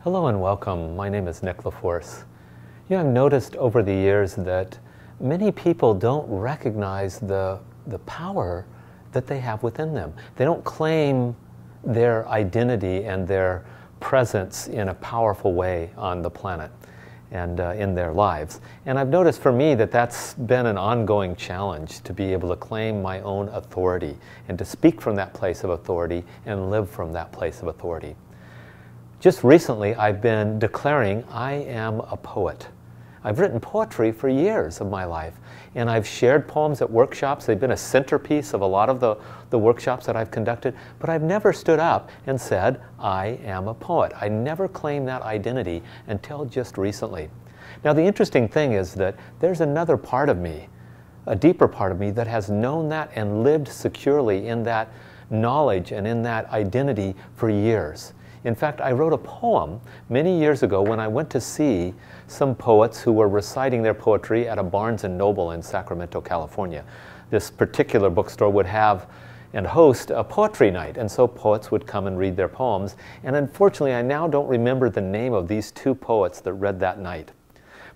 Hello and welcome. My name is Nick LaForce. I've noticed over the years that many people don't recognize the power that they have within them. They don't claim their identity and their presence in a powerful way on the planet and in their lives. And I've noticed for me that that's been an ongoing challenge, to be able to claim my own authority and to speak from that place of authority and live from that place of authority. Just recently, I've been declaring I am a poet. I've written poetry for years of my life, and I've shared poems at workshops. They've been a centerpiece of a lot of the workshops that I've conducted, but I've never stood up and said, I am a poet. I never claimed that identity until just recently. Now, the interesting thing is that there's another part of me, a deeper part of me, that has known that and lived securely in that knowledge and in that identity for years. In fact, I wrote a poem many years ago when I went to see some poets who were reciting their poetry at a Barnes & Noble in Sacramento, California. This particular bookstore would have and host a poetry night, and so poets would come and read their poems. And unfortunately, I now don't remember the name of these two poets that read that night.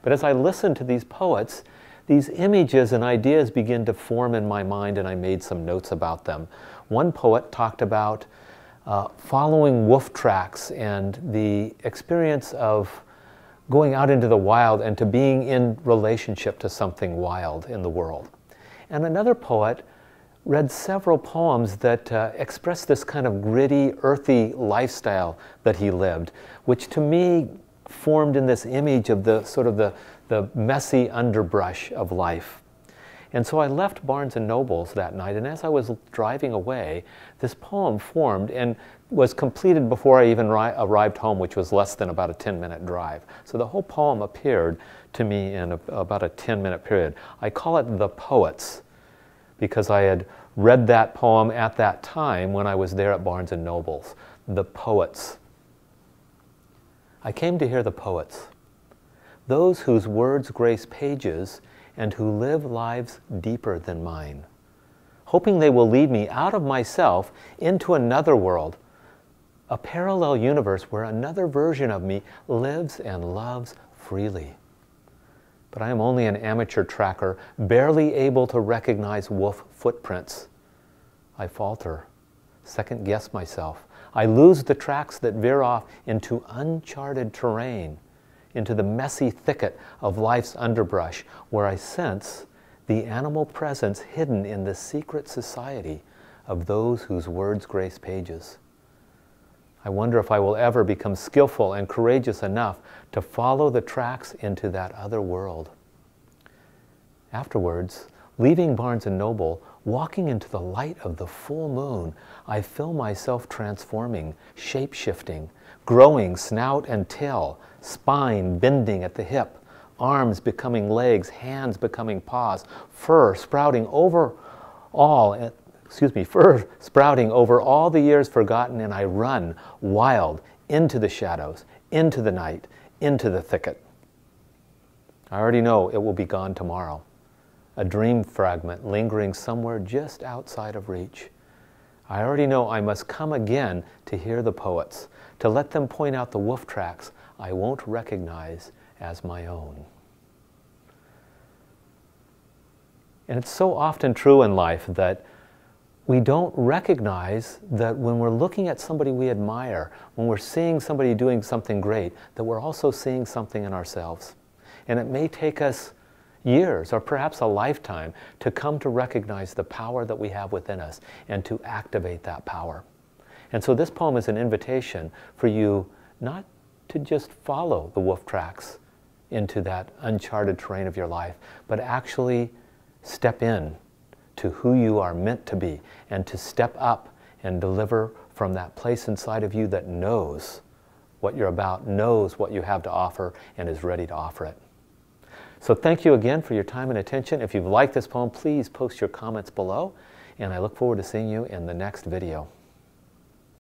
But as I listened to these poets, these images and ideas began to form in my mind, and I made some notes about them. One poet talked about following wolf tracks and the experience of going out into the wild and to being in relationship to something wild in the world. And another poet read several poems that expressed this kind of gritty, earthy lifestyle that he lived, which to me formed in this image of the sort of the messy underbrush of life. And so I left Barnes & Noble's that night, and as I was driving away, this poem formed and was completed before I even arrived home, which was less than about a 10-minute drive. So the whole poem appeared to me in about a 10-minute period. I call it The Poets, because I had read that poem at that time when I was there at Barnes & Noble's. The Poets. I came to hear the poets, those whose words grace pages and who live lives deeper than mine, hoping they will lead me out of myself into another world, a parallel universe where another version of me lives and loves freely. But I am only an amateur tracker, barely able to recognize wolf footprints. I falter, second-guess myself. I lose the tracks that veer off into uncharted terrain, into the messy thicket of life's underbrush, where I sense the animal presence hidden in the secret society of those whose words grace pages. I wonder if I will ever become skillful and courageous enough to follow the tracks into that other world. Afterwards, leaving Barnes & Noble, walking into the light of the full moon, I feel myself transforming, shape-shifting, growing snout and tail, spine bending at the hip, arms becoming legs, hands becoming paws, fur sprouting over all the years forgotten, and I run wild into the shadows, into the night, into the thicket. I already know it will be gone tomorrow, a dream fragment lingering somewhere just outside of reach. I already know I must come again to hear the poets, to let them point out the wolf tracks I won't recognize as my own. And it's so often true in life that we don't recognize that when we're looking at somebody we admire, when we're seeing somebody doing something great, that we're also seeing something in ourselves. And it may take us years or perhaps a lifetime to come to recognize the power that we have within us and to activate that power. And so this poem is an invitation for you not to just follow the wolf tracks into that uncharted terrain of your life, but actually step in to who you are meant to be and to step up and deliver from that place inside of you that knows what you're about, knows what you have to offer, and is ready to offer it. So thank you again for your time and attention. If you've liked this poem, please post your comments below, and I look forward to seeing you in the next video.